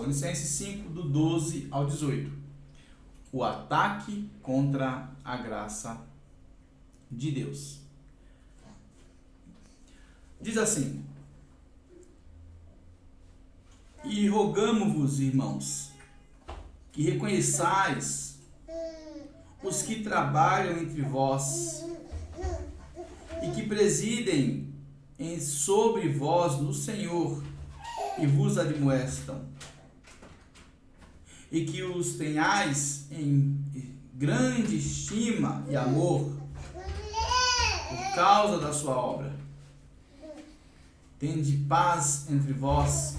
Tessalonicenses 5, do 12 ao 18. O ataque contra a graça de Deus. Diz assim: e rogamo-vos, irmãos, que reconheçais os que trabalham entre vós e que presidem sobre vós no Senhor e vos admoestam, e que os tenhais em grande estima e amor por causa da sua obra. Tende paz entre vós.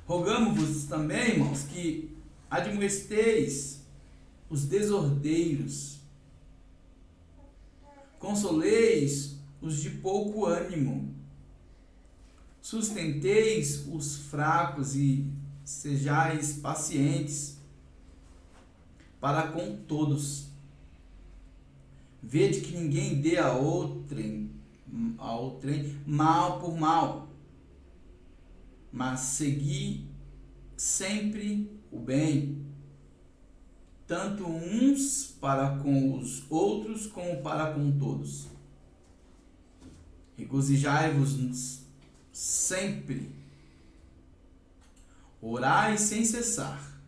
Rogamo-vos também, irmãos, que admoesteis os desordeiros, consoleis os de pouco ânimo, sustenteis os fracos e sejais pacientes para com todos. Vede que ninguém dê a outrem mal por mal, mas segui sempre o bem, tanto uns para com os outros como para com todos. Regozijai-vos sempre, orai sem cessar,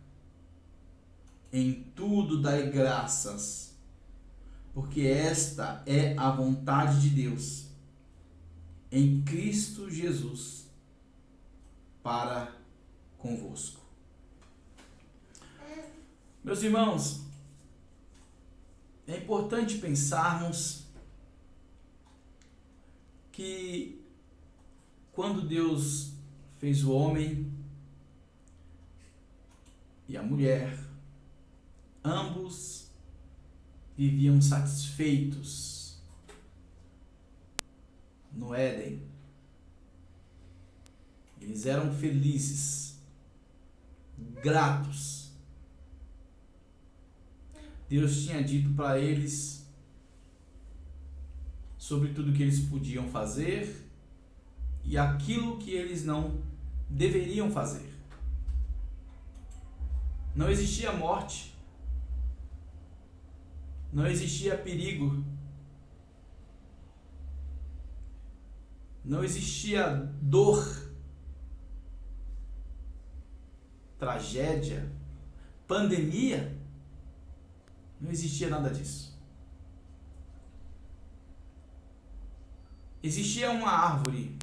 em tudo dai graças, porque esta é a vontade de Deus em Cristo Jesus para convosco. Meus irmãos, é importante pensarmos que quando Deus fez o homem e a mulher, ambos viviam satisfeitos no Éden. Eles eram felizes, gratos. Deus tinha dito para eles sobre tudo que eles podiam fazer e aquilo que eles não deveriam fazer. Não existia morte, não existia perigo, não existia dor, tragédia, pandemia, não existia nada disso. Existia uma árvore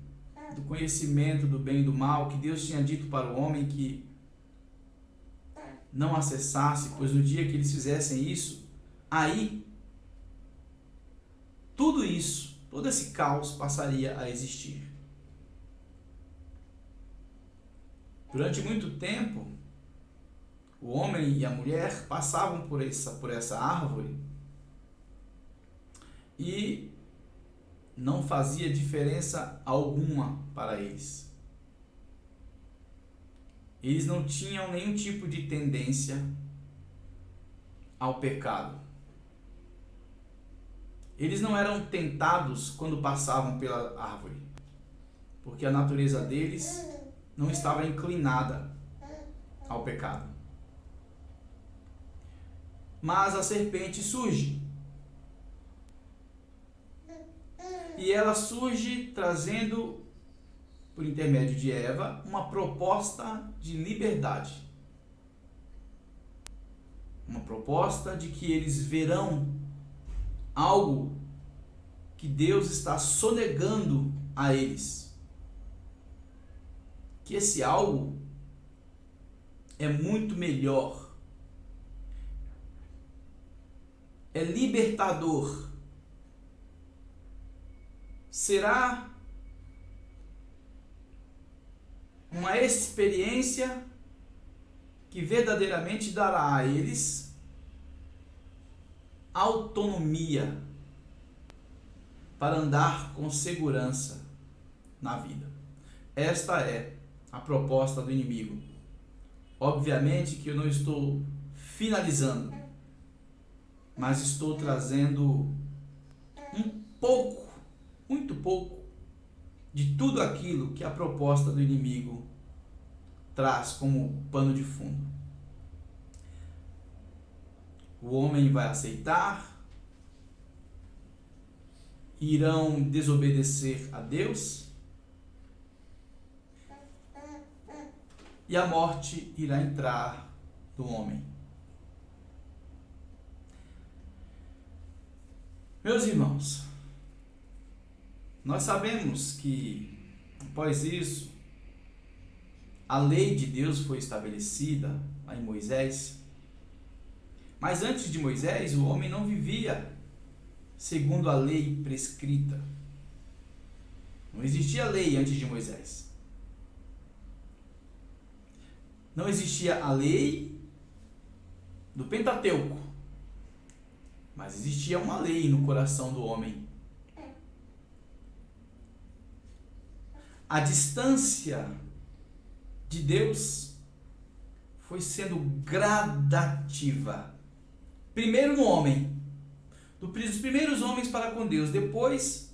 do conhecimento do bem e do mal que Deus tinha dito para o homem que não acessasse, pois no dia que eles fizessem isso, aí tudo isso, todo esse caos passaria a existir. Durante muito tempo, o homem e a mulher passavam por essa árvore e não fazia diferença alguma para eles. Eles não tinham nenhum tipo de tendência ao pecado. Eles não eram tentados quando passavam pela árvore, porque a natureza deles não estava inclinada ao pecado. Mas a serpente surge. E ela surge trazendo, por intermédio de Eva, uma proposta de liberdade. Uma proposta de que eles verão algo que Deus está sonegando a eles. Que esse algo é muito melhor, é libertador. Será uma experiência que verdadeiramente dará a eles autonomia para andar com segurança na vida. Esta é a proposta do inimigo. Obviamente que eu não estou finalizando, mas estou trazendo um pouco, muito pouco, de tudo aquilo que a proposta do inimigo traz como pano de fundo. O homem vai aceitar, irão desobedecer a Deus, e a morte irá entrar no homem. Meus irmãos, nós sabemos que, após isso, a lei de Deus foi estabelecida lá em Moisés. Mas antes de Moisés, o homem não vivia segundo a lei prescrita. Não existia lei antes de Moisés. Não existia a lei do Pentateuco, mas existia uma lei no coração do homem. A distância de Deus foi sendo gradativa. Primeiro no homem, dos primeiros homens para com Deus, depois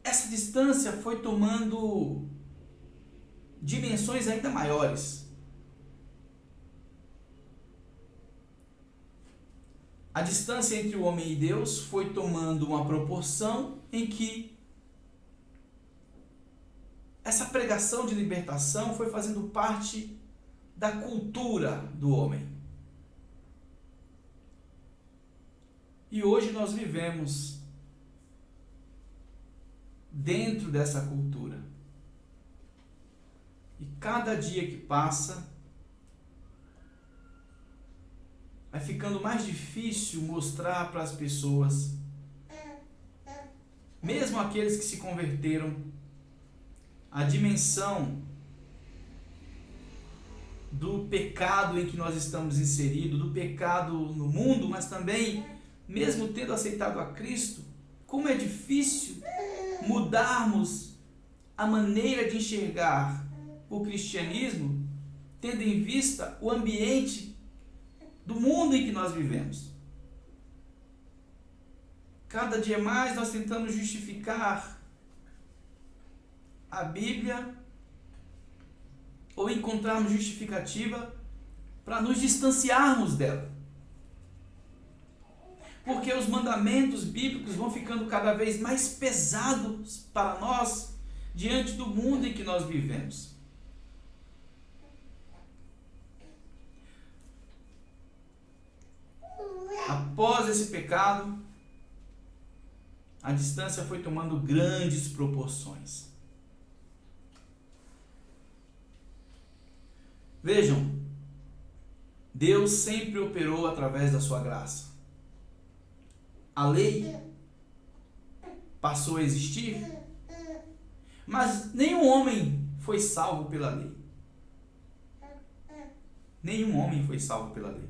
essa distância foi tomando dimensões ainda maiores. A distância entre o homem e Deus foi tomando uma proporção em que essa pregação de libertação foi fazendo parte da cultura do homem. E hoje nós vivemos dentro dessa cultura. E cada dia que passa, vai ficando mais difícil mostrar para as pessoas, mesmo aqueles que se converteram, a dimensão do pecado em que nós estamos inseridos, do pecado no mundo, mas também, mesmo tendo aceitado a Cristo, como é difícil mudarmos a maneira de enxergar o cristianismo, tendo em vista o ambiente do mundo em que nós vivemos. Cada dia mais nós tentamos justificar a Bíblia ou encontrarmos justificativa para nos distanciarmos dela. Porque os mandamentos bíblicos vão ficando cada vez mais pesados para nós diante do mundo em que nós vivemos. Após esse pecado, a distância foi tomando grandes proporções. Vejam, Deus sempre operou através da sua graça. A lei passou a existir, mas nenhum homem foi salvo pela lei. Nenhum homem foi salvo pela lei.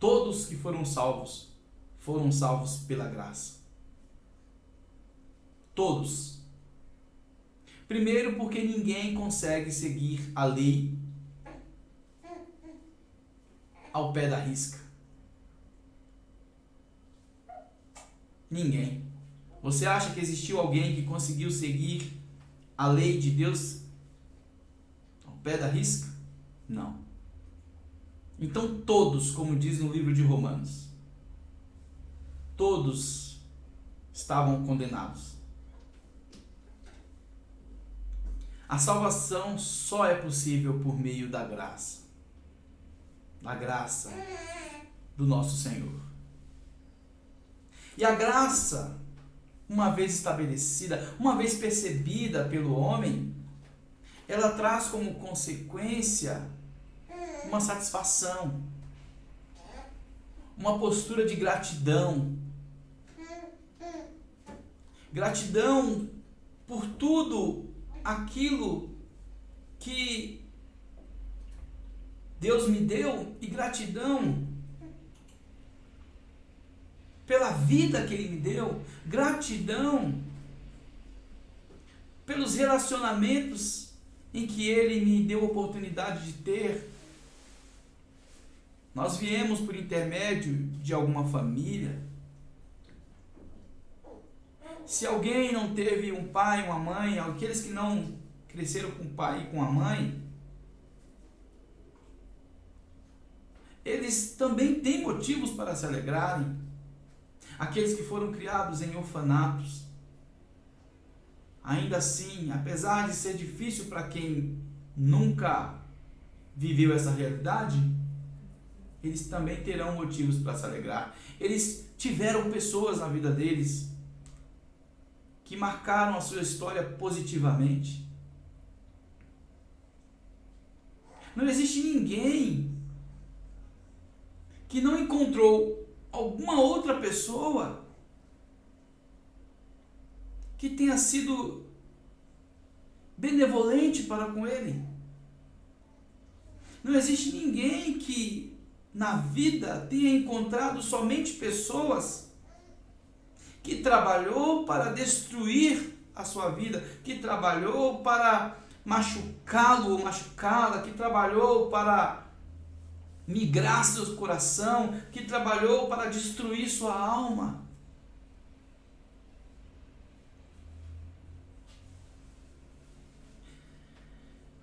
Todos que foram salvos pela graça. Todos. Primeiro, porque ninguém consegue seguir a lei ao pé da risca. Ninguém. Você acha que existiu alguém que conseguiu seguir a lei de Deus ao pé da risca? Não. Então todos, como diz no livro de Romanos, todos estavam condenados. A salvação só é possível por meio da graça do nosso Senhor. E a graça, uma vez estabelecida, uma vez percebida pelo homem, ela traz como consequência uma satisfação, uma postura de gratidão. Gratidão por tudo aquilo que Deus me deu e gratidão pela vida que Ele me deu, gratidão pelos relacionamentos em que Ele me deu a oportunidade de ter. Nós viemos por intermédio de alguma família. Se alguém não teve um pai, uma mãe, aqueles que não cresceram com o pai e com a mãe, eles também têm motivos para se alegrarem. Aqueles que foram criados em orfanatos, ainda assim, apesar de ser difícil para quem nunca viveu essa realidade, eles também terão motivos para se alegrar. Eles tiveram pessoas na vida deles que marcaram a sua história positivamente. Não existe ninguém que não encontrou alguma outra pessoa que tenha sido benevolente para com ele. Não existe ninguém que na vida tenha encontrado somente pessoas que trabalhou para destruir a sua vida, que trabalhou para machucá-lo ou machucá-la, que trabalhou para migrar seu coração, que trabalhou para destruir sua alma.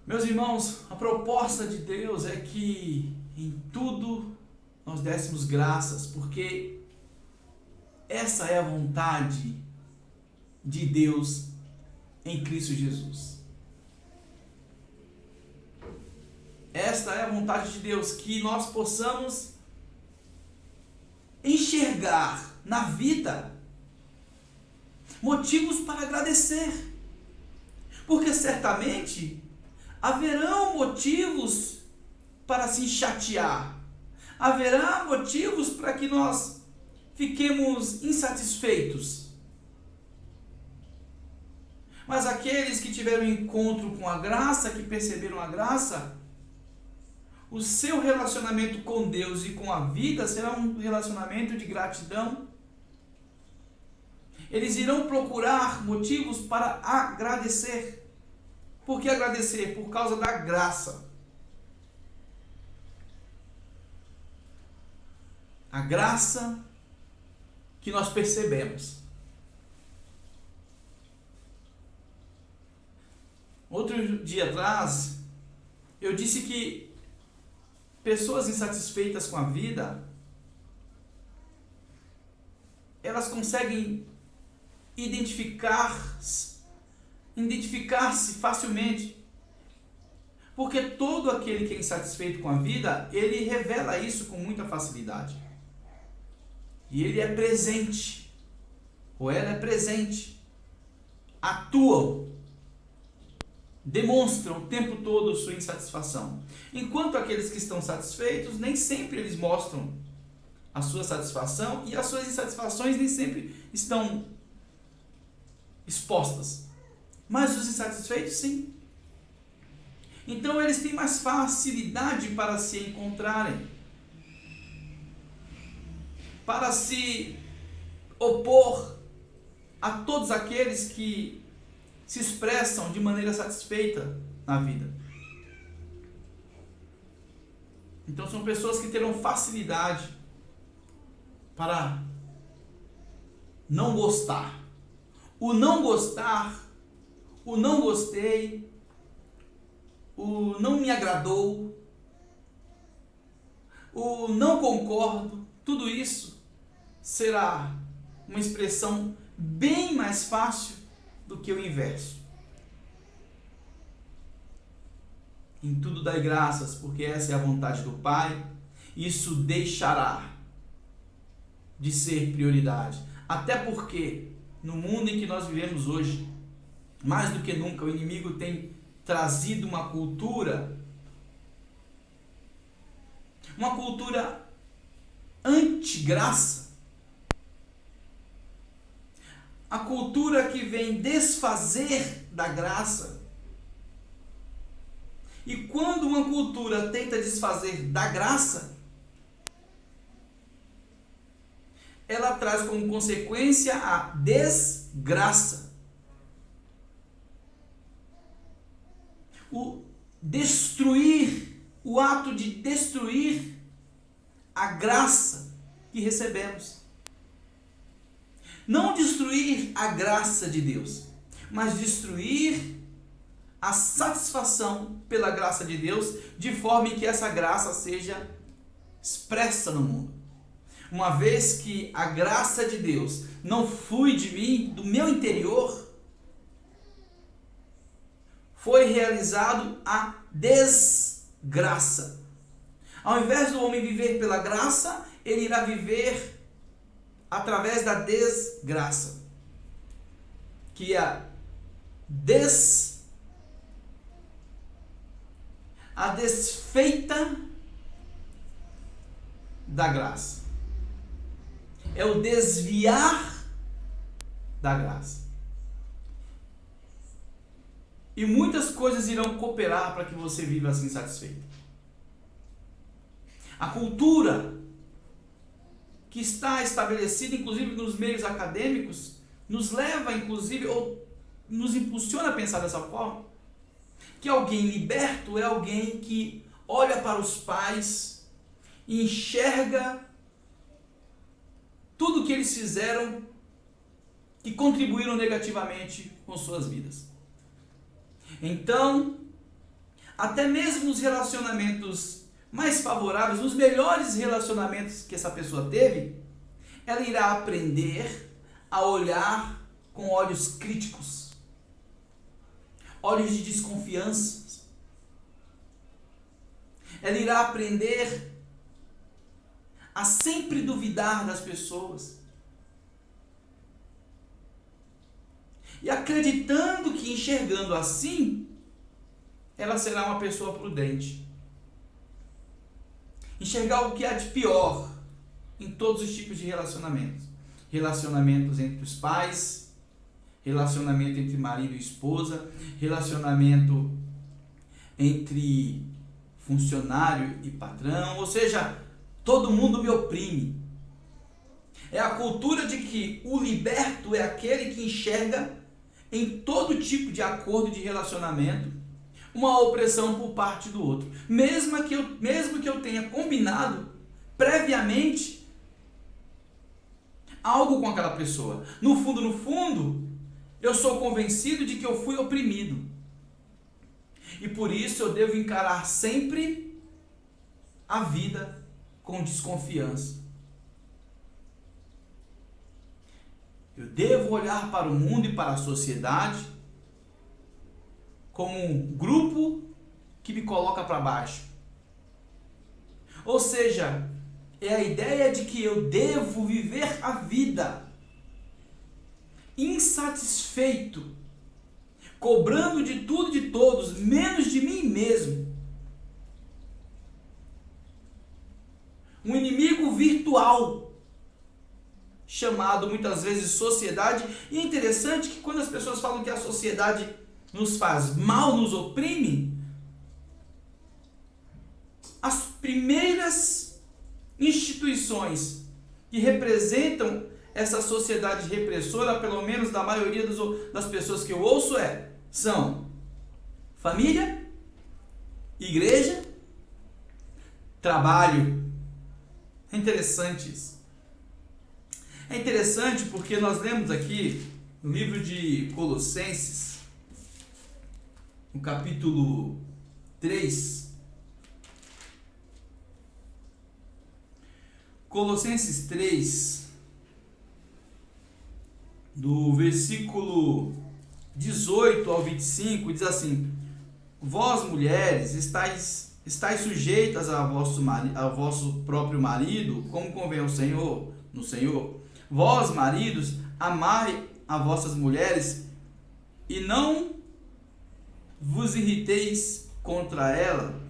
Meus irmãos, a proposta de Deus é que em tudo nós dessemos graças, porque essa é a vontade de Deus em Cristo Jesus. Esta é a vontade de Deus, que nós possamos enxergar na vida motivos para agradecer. Porque certamente haverão motivos para se chatear. Haverá motivos para que nós fiquemos insatisfeitos. Mas aqueles que tiveram encontro com a graça, que perceberam a graça, o seu relacionamento com Deus e com a vida será um relacionamento de gratidão. Eles irão procurar motivos para agradecer. Por que agradecer? Por causa da graça. A graça que nós percebemos. Outro dia atrás, eu disse que pessoas insatisfeitas com a vida, elas conseguem identificar-se facilmente. Porque todo aquele que é insatisfeito com a vida, ele revela isso com muita facilidade. E ele é presente, ou ela é presente, atuam, demonstram o tempo todo sua insatisfação. Enquanto aqueles que estão satisfeitos, nem sempre eles mostram a sua satisfação, e as suas insatisfações nem sempre estão expostas. Mas os insatisfeitos, sim. Então eles têm mais facilidade para se encontrarem, para se opor a todos aqueles que se expressam de maneira satisfeita na vida. Então são pessoas que terão facilidade para não gostar. O não gostar, o não gostei, o não me agradou, o não concordo, tudo isso será uma expressão bem mais fácil do que o inverso. Em tudo dai graças, porque essa é a vontade do Pai. Isso deixará de ser prioridade. Até porque no mundo em que nós vivemos hoje, mais do que nunca, o inimigo tem trazido uma cultura anti-graça. A cultura que vem desfazer da graça. E quando uma cultura tenta desfazer da graça, ela traz como consequência a desgraça. O ato de destruir a graça que recebemos. Não destruir a graça de Deus, mas destruir a satisfação pela graça de Deus, de forma que essa graça seja expressa no mundo. Uma vez que a graça de Deus não flui de mim, do meu interior, foi realizado a desgraça. Ao invés do homem viver pela graça, ele irá viver através da desgraça, que é a desfeita da graça. É o desviar da graça. E muitas coisas irão cooperar para que você viva assim satisfeito. A cultura que está estabelecida, inclusive nos meios acadêmicos, nos leva, inclusive, ou nos impulsiona a pensar dessa forma, que alguém liberto é alguém que olha para os pais e enxerga tudo o que eles fizeram que contribuíram negativamente com suas vidas. Então, até mesmo nos relacionamentos mais favoráveis, nos melhores relacionamentos que essa pessoa teve, ela irá aprender a olhar com olhos críticos, olhos de desconfiança. Ela irá aprender a sempre duvidar das pessoas. E acreditando que enxergando assim, ela será uma pessoa prudente. Enxergar o que há de pior em todos os tipos de relacionamentos. Relacionamentos entre os pais, relacionamento entre marido e esposa, relacionamento entre funcionário e patrão, ou seja, todo mundo me oprime. É a cultura de que o liberto é aquele que enxerga em todo tipo de acordo de relacionamento uma opressão por parte do outro. Mesmo que eu tenha combinado previamente algo com aquela pessoa. No fundo, eu sou convencido de que eu fui oprimido. E por isso eu devo encarar sempre a vida com desconfiança. Eu devo olhar para o mundo e para a sociedade como um grupo que me coloca para baixo. Ou seja, é a ideia de que eu devo viver a vida insatisfeito, cobrando de tudo e de todos, menos de mim mesmo. Um inimigo virtual, chamado muitas vezes sociedade. E é interessante que quando as pessoas falam que a sociedade nos faz mal, nos oprime, as primeiras instituições que representam essa sociedade repressora, pelo menos da maioria das pessoas que eu ouço, são família, igreja, trabalho. É interessante isso. É interessante porque nós lemos aqui no livro de Colossenses, no capítulo 3, Colossenses 3, do versículo 18 ao 25, diz assim: vós mulheres estáis sujeitas ao vosso próprio marido, como convém ao Senhor, no Senhor. Vós, maridos, amai a vossas mulheres e não vos irriteis contra ela.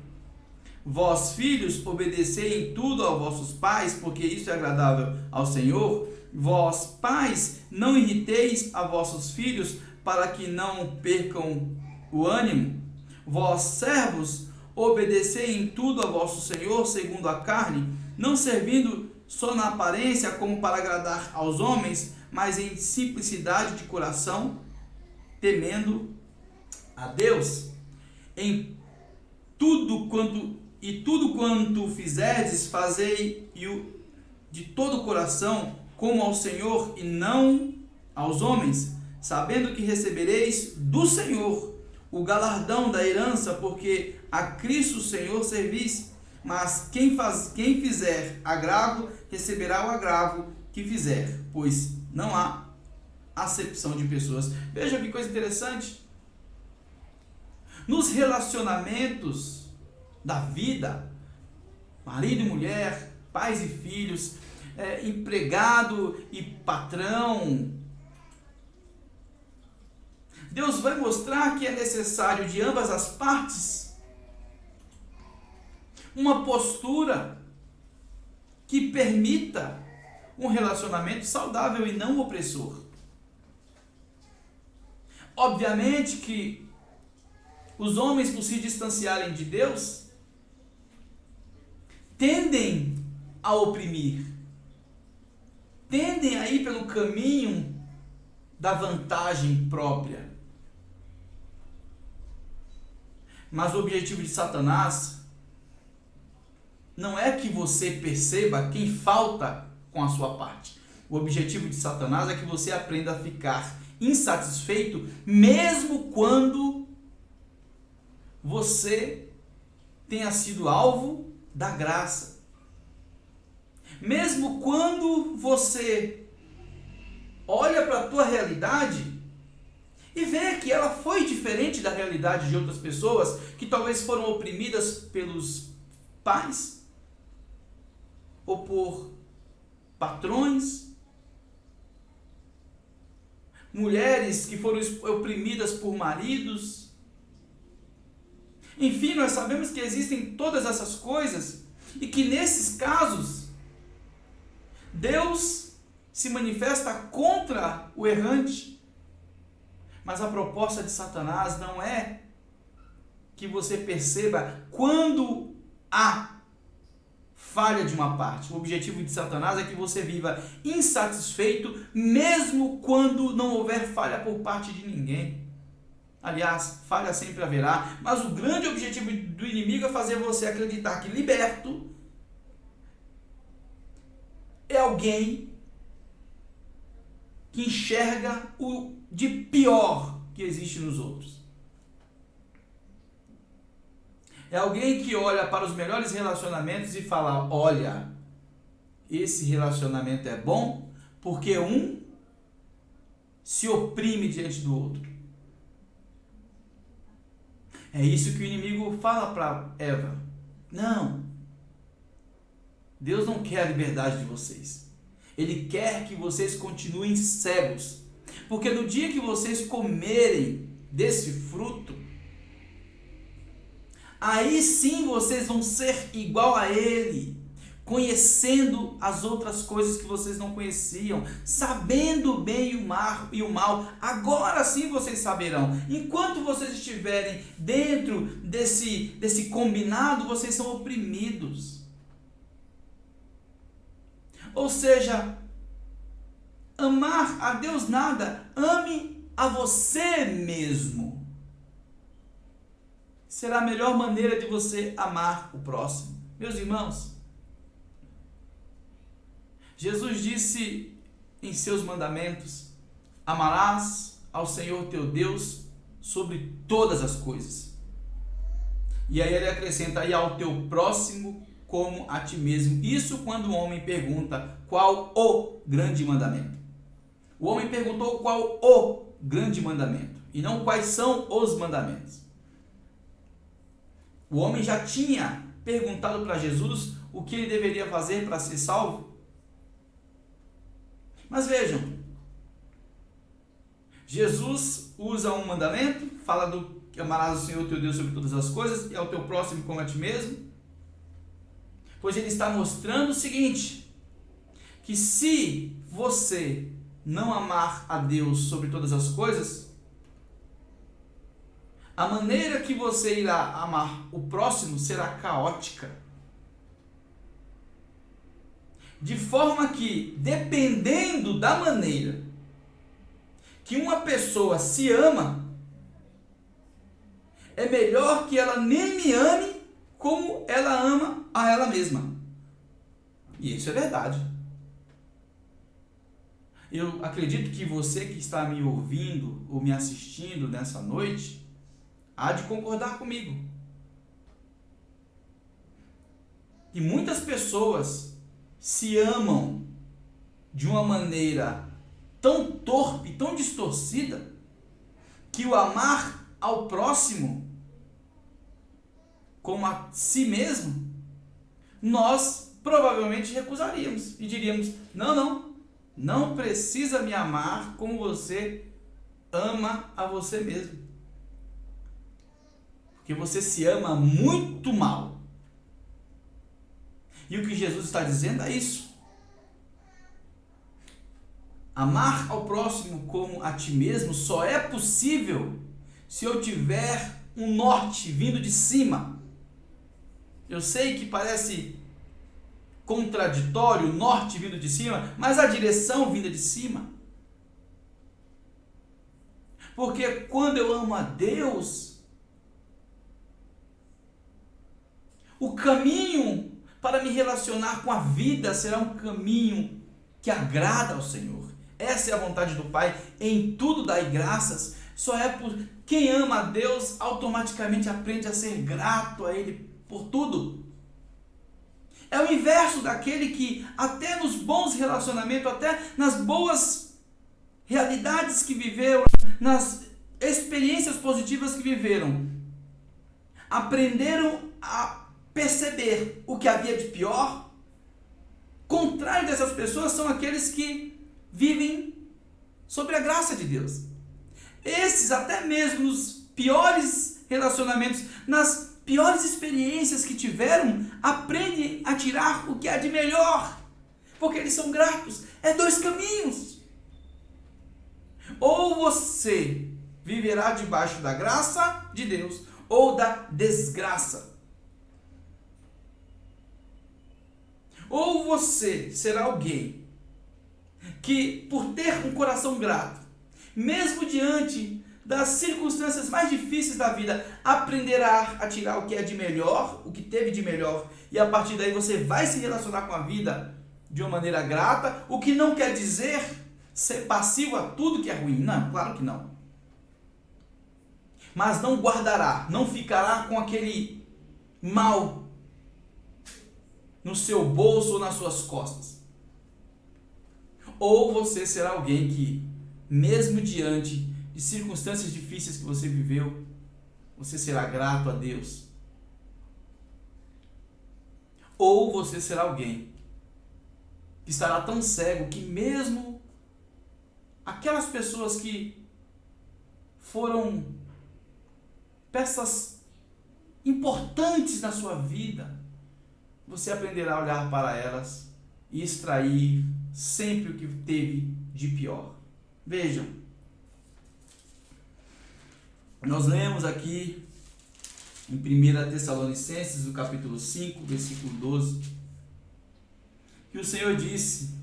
Vós, filhos, obedecei em tudo aos vossos pais, porque isso é agradável ao Senhor. Vós, pais, não irriteis a vossos filhos, para que não percam o ânimo. Vós, servos, obedecei em tudo a vosso Senhor, segundo a carne, não servindo só na aparência como para agradar aos homens, mas em simplicidade de coração, temendo a Deus. Em tudo quanto fizerdes, fazei de todo o coração, como ao Senhor e não aos homens, sabendo que recebereis do Senhor o galardão da herança, porque a Cristo Senhor servis. Mas quem fizer agravo, receberá o agravo que fizer, pois não há acepção de pessoas. Veja que coisa interessante. Nos relacionamentos da vida, marido e mulher, pais e filhos, empregado e patrão, Deus vai mostrar que é necessário de ambas as partes uma postura que permita um relacionamento saudável e não opressor. Obviamente que os homens, por se distanciarem de Deus, tendem a oprimir, tendem a ir pelo caminho da vantagem própria. Mas o objetivo de Satanás não é que você perceba quem falta com a sua parte. O objetivo de Satanás é que você aprenda a ficar insatisfeito, mesmo quando você tenha sido alvo da graça. Mesmo quando você olha para a tua realidade e vê que ela foi diferente da realidade de outras pessoas que talvez foram oprimidas pelos pais ou por patrões, mulheres que foram oprimidas por maridos. Enfim, nós sabemos que existem todas essas coisas e que nesses casos Deus se manifesta contra o errante. Mas a proposta de Satanás não é que você perceba quando há falha de uma parte. O objetivo de Satanás é que você viva insatisfeito, mesmo quando não houver falha por parte de ninguém. Aliás, falha sempre haverá, mas o grande objetivo do inimigo é fazer você acreditar que liberto é alguém que enxerga o de pior que existe nos outros. É alguém que olha para os melhores relacionamentos e fala: olha, esse relacionamento é bom porque um se oprime diante do outro. É isso que o inimigo fala para Eva. Não. Deus não quer a liberdade de vocês. Ele quer que vocês continuem cegos. Porque no dia que vocês comerem desse fruto, aí sim vocês vão ser igual a ele, conhecendo as outras coisas que vocês não conheciam, sabendo o bem e o mal. Agora sim vocês saberão. Enquanto vocês estiverem dentro desse combinado, vocês são oprimidos. Ou seja, amar a Deus nada, ame a você mesmo. Será a melhor maneira de você amar o próximo. Meus irmãos, Jesus disse em seus mandamentos: amarás ao Senhor teu Deus sobre todas as coisas. E aí ele acrescenta: e ao teu próximo como a ti mesmo. Isso quando o homem pergunta qual o grande mandamento. O homem perguntou qual o grande mandamento, e não quais são os mandamentos. O homem já tinha perguntado para Jesus o que ele deveria fazer para ser salvo. Mas vejam, Jesus usa um mandamento, fala do que amarás o Senhor teu Deus sobre todas as coisas e ao teu próximo como a ti mesmo. Pois ele está mostrando o seguinte, que se você não amar a Deus sobre todas as coisas, a maneira que você irá amar o próximo será caótica. De forma que, dependendo da maneira que uma pessoa se ama, é melhor que ela nem me ame como ela ama a ela mesma. E isso é verdade. eu acredito que você que está me ouvindo ou me assistindo nessa noite há de concordar comigo. E muitas pessoas se amam de uma maneira tão torpe, tão distorcida, que o amar ao próximo como a si mesmo, nós provavelmente recusaríamos e diríamos: não precisa me amar como você ama a você mesmo. Porque você se ama muito mal. E o que Jesus está dizendo é isso. Amar ao próximo como a ti mesmo só é possível se eu tiver um norte vindo de cima. Eu sei que parece contraditório o norte vindo de cima, mas a direção vinda de cima. Porque quando eu amo a Deus, o caminho para me relacionar com a vida será um caminho que agrada ao Senhor. Essa é a vontade do Pai. Em tudo dai graças. Só é por quem ama a Deus automaticamente aprende a ser grato a Ele por tudo. É o inverso daquele que até nos bons relacionamentos, até nas boas realidades que viveram, nas experiências positivas que viveram, aprenderam a perceber o que havia de pior. Contrário dessas pessoas são aqueles que vivem sobre a graça de Deus. Esses, até mesmo nos piores relacionamentos, nas piores experiências que tiveram, aprendem a tirar o que há de melhor, porque eles são gratos. É dois caminhos. Ou você viverá debaixo da graça de Deus, ou da desgraça. Ou você será alguém que, por ter um coração grato, mesmo diante das circunstâncias mais difíceis da vida, aprenderá a tirar o que é de melhor, o que teve de melhor, e a partir daí você vai se relacionar com a vida de uma maneira grata, o que não quer dizer ser passivo a tudo que é ruim. Não, claro que não. Mas não guardará, não ficará com aquele mal no seu bolso ou nas suas costas. Ou você será alguém que, mesmo diante de circunstâncias difíceis que você viveu, você será grato a Deus. Ou você será alguém que estará tão cego que mesmo aquelas pessoas que foram peças importantes na sua vida, você aprenderá a olhar para elas e extrair sempre o que teve de pior. Vejam, nós lemos aqui em 1 Tessalonicenses, no capítulo 5, versículo 12, que o Senhor disse: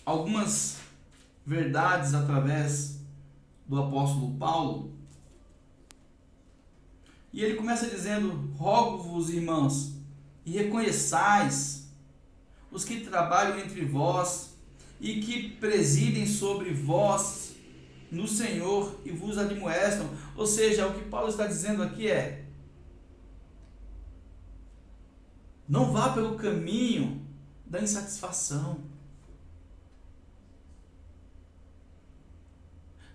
algumas verdades através do apóstolo Paulo. E ele começa dizendo: rogo-vos, irmãos, e reconheçais os que trabalham entre vós e que presidem sobre vós no Senhor e vos admoestam. Ou seja, o que Paulo está dizendo aqui é: não vá pelo caminho da insatisfação.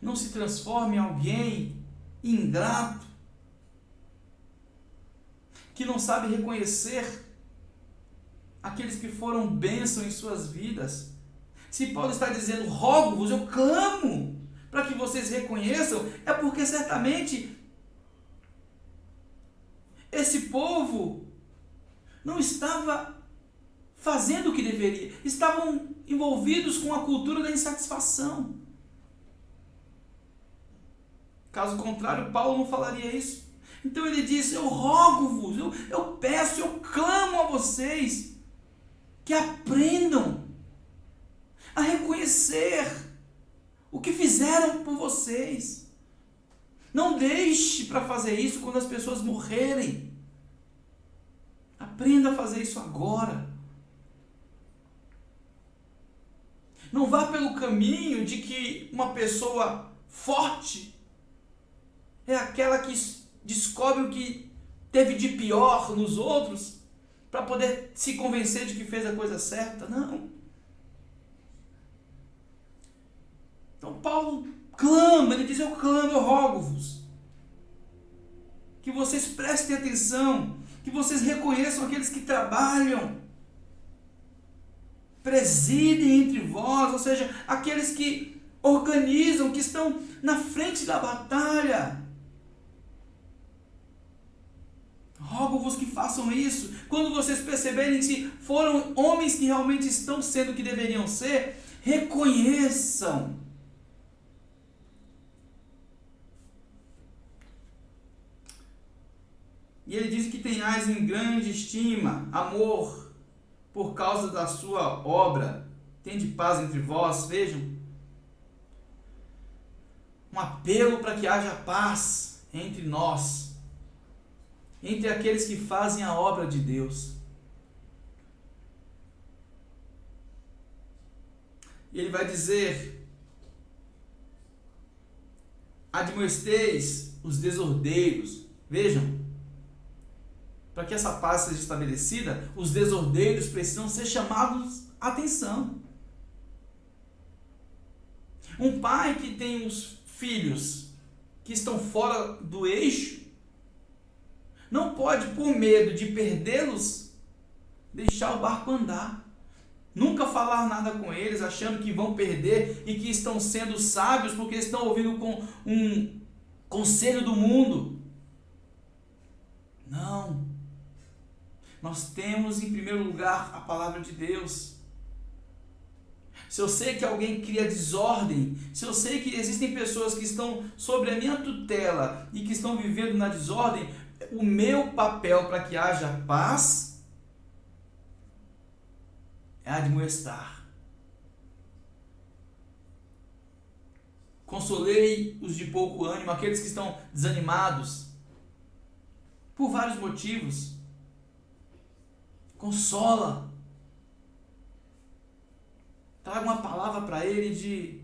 Não se transforme em alguém ingrato, que não sabe reconhecer aqueles que foram bênção em suas vidas. Se Paulo está dizendo: rogo-vos, eu clamo para que vocês reconheçam, é porque certamente esse povo não estava fazendo o que deveria, estavam envolvidos com a cultura da insatisfação. Caso contrário, Paulo não falaria isso. Então ele diz: eu rogo-vos, eu peço, eu clamo a vocês que aprendam a reconhecer o que fizeram por vocês. Não deixe para fazer isso quando as pessoas morrerem. Aprenda a fazer isso agora. Não vá pelo caminho de que uma pessoa forte é aquela que descobre o que teve de pior nos outros para poder se convencer de que fez a coisa certa. Não. Então Paulo clama, ele diz: eu clamo, eu rogo-vos, que vocês prestem atenção, que vocês reconheçam aqueles que trabalham, presidem entre vós, ou seja, aqueles que organizam, que estão na frente da batalha. Rogo-vos que façam isso. Quando vocês perceberem se foram homens que realmente estão sendo o que deveriam ser, reconheçam. E ele diz que tenhais em grande estima, amor, por causa da sua obra. Tende paz entre vós. Vejam, um apelo para que haja paz entre nós, entre aqueles que fazem a obra de Deus. E ele vai dizer: admoesteis os desordeiros. Vejam, para que essa paz seja estabelecida, os desordeiros precisam ser chamados à atenção. Um pai que tem os filhos que estão fora do eixo, não pode, por medo de perdê-los, deixar o barco andar. Nunca falar nada com eles, achando que vão perder e que estão sendo sábios porque estão ouvindo com um conselho do mundo. Não. Nós temos em primeiro lugar a palavra de Deus. Se eu sei que alguém cria desordem, se eu sei que existem pessoas que estão sobre a minha tutela e que estão vivendo na desordem, o meu papel para que haja paz é admoestar. Consolei os de pouco ânimo, aqueles que estão desanimados, por vários motivos. Consola. Traga uma palavra para ele de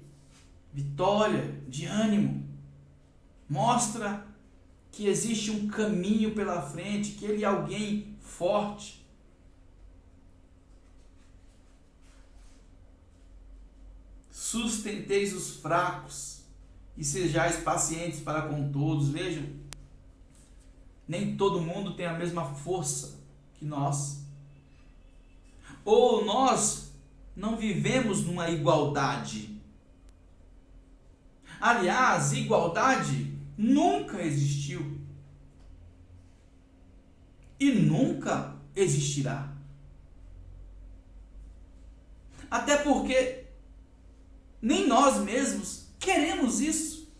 vitória, de ânimo. Mostra que existe um caminho pela frente, que ele é alguém forte. Sustenteis os fracos e sejais pacientes para com todos. Vejam, nem todo mundo tem a mesma força que nós. Ou nós não vivemos numa igualdade. Aliás, igualdade nunca existiu e nunca existirá. Até porque nem nós mesmos queremos isso.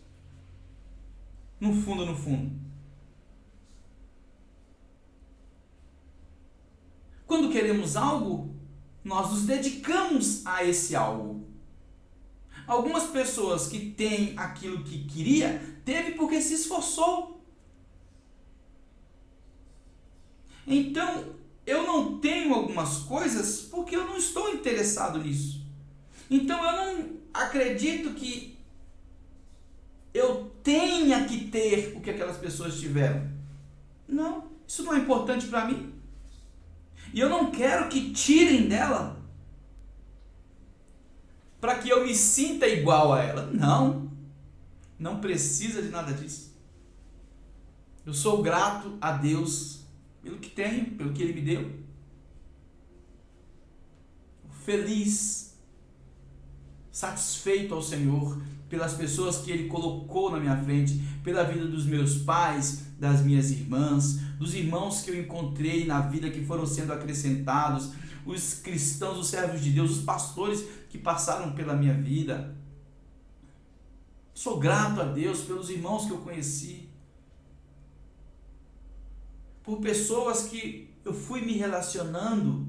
No fundo, no fundo. Quando queremos algo, nós nos dedicamos a esse algo. Algumas pessoas que têm aquilo que queria, teve porque se esforçou. Então, eu não tenho algumas coisas porque eu não estou interessado nisso. Então, eu não acredito que eu tenha que ter o que aquelas pessoas tiveram. Não, isso não é importante para mim. E eu não quero que tirem dela para que eu me sinta igual a ela. Não, não precisa de nada disso. Eu sou grato a Deus pelo que tenho, pelo que Ele me deu. Feliz, satisfeito ao Senhor pelas pessoas que Ele colocou na minha frente, pela vida dos meus pais, das minhas irmãs, dos irmãos que eu encontrei na vida que foram sendo acrescentados, os cristãos, os servos de Deus, os pastores que passaram pela minha vida. Sou grato a Deus pelos irmãos que eu conheci, por pessoas que eu fui me relacionando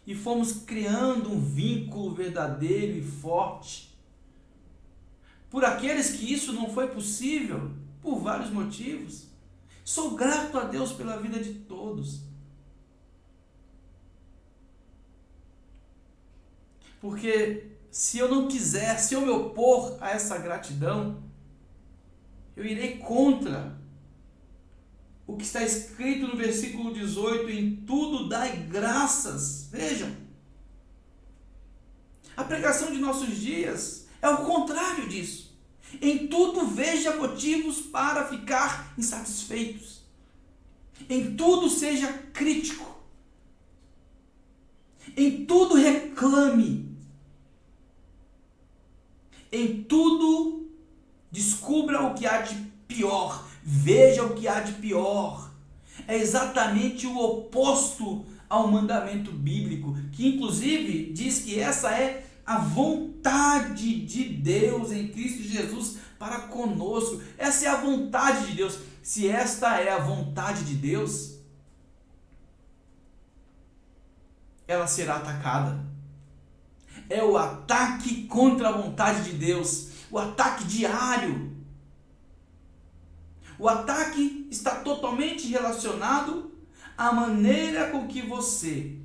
e fomos criando um vínculo verdadeiro e forte. Por aqueles que isso não foi possível, por vários motivos. Sou grato a Deus pela vida de todos. Porque se eu não quiser, se eu me opor a essa gratidão, eu irei contra o que está escrito no versículo 18, em tudo dai graças. Vejam, a pregação de nossos dias é o contrário disso. Em tudo veja motivos para ficar insatisfeitos. Em tudo seja crítico. Em tudo reclame. Em tudo descubra o que há de pior. Veja o que há de pior. É exatamente o oposto ao mandamento bíblico, que inclusive diz que essa é a vontade de Deus em Cristo Jesus para conosco. Essa é a vontade de Deus. Se esta é a vontade de Deus, ela será atacada. É o ataque contra a vontade de Deus, o ataque diário. O ataque está totalmente relacionado à maneira com que você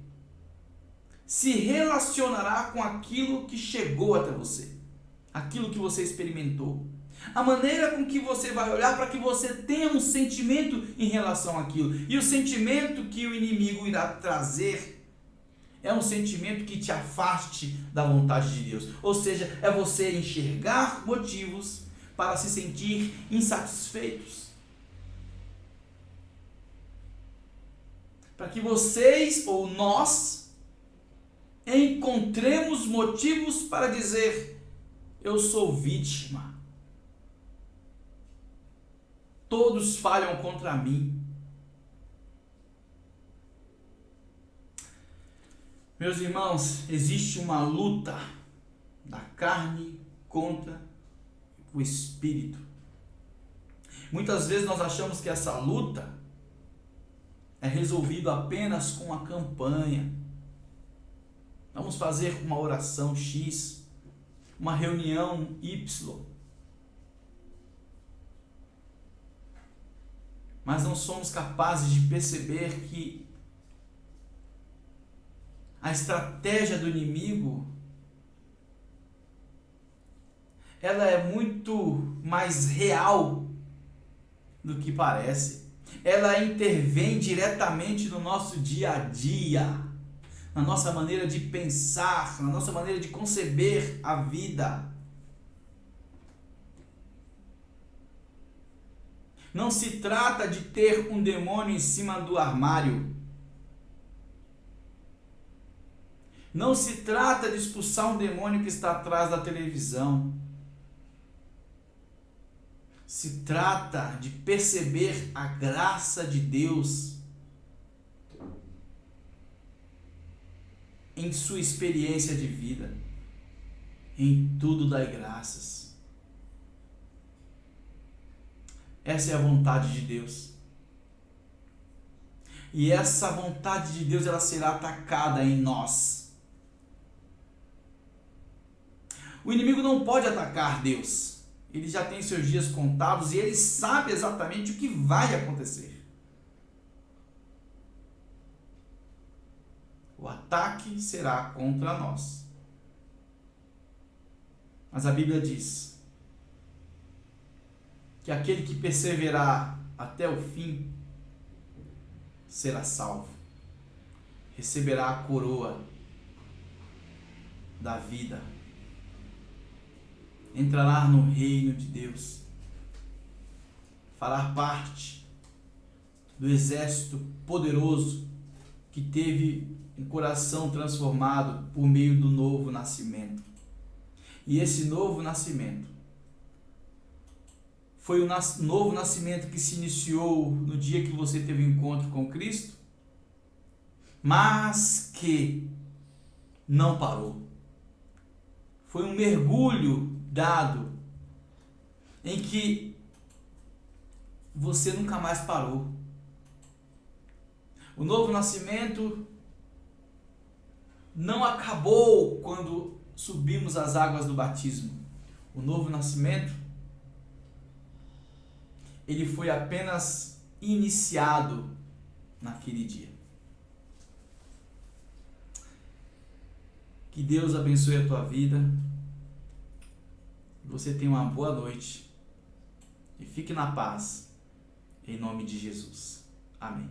se relacionará com aquilo que chegou até você, aquilo que você experimentou, a maneira com que você vai olhar para que você tenha um sentimento em relação àquilo. E o sentimento que o inimigo irá trazer é um sentimento que te afaste da vontade de Deus. Ou seja, é você enxergar motivos para se sentir insatisfeitos. Para que vocês ou nós encontremos motivos para dizer: eu sou vítima. Todos falham contra mim. Meus irmãos, existe uma luta da carne contra o espírito. Muitas vezes nós achamos que essa luta é resolvida apenas com uma campanha. Vamos fazer uma oração X, uma reunião Y. Mas não somos capazes de perceber que a estratégia do inimigo, ela é muito mais real do que parece. Ela intervém diretamente no nosso dia a dia, na nossa maneira de pensar, na nossa maneira de conceber a vida. Não se trata de ter um demônio em cima do armário. Não se trata de expulsar um demônio que está atrás da televisão. Se trata de perceber a graça de Deus em sua experiência de vida. Em tudo dai graças. Essa é a vontade de Deus. E essa vontade de Deus, ela será atacada em nós. O inimigo não pode atacar Deus. Ele já tem seus dias contados e ele sabe exatamente o que vai acontecer. O ataque será contra nós. Mas a Bíblia diz que aquele que perseverar até o fim será salvo. Receberá a coroa da vida. Entrará no reino de Deus. Fará parte do exército poderoso que teve um coração transformado por meio do novo nascimento. E esse novo nascimento foi o novo nascimento que se iniciou no dia que você teve um encontro com Cristo, mas que não parou. Foi um mergulho dado em que você nunca mais parou. O novo nascimento não acabou quando subimos as águas do batismo. O novo nascimento, ele foi apenas iniciado naquele dia. Que Deus abençoe a tua vida. Você tenha uma boa noite e fique na paz, em nome de Jesus. Amém.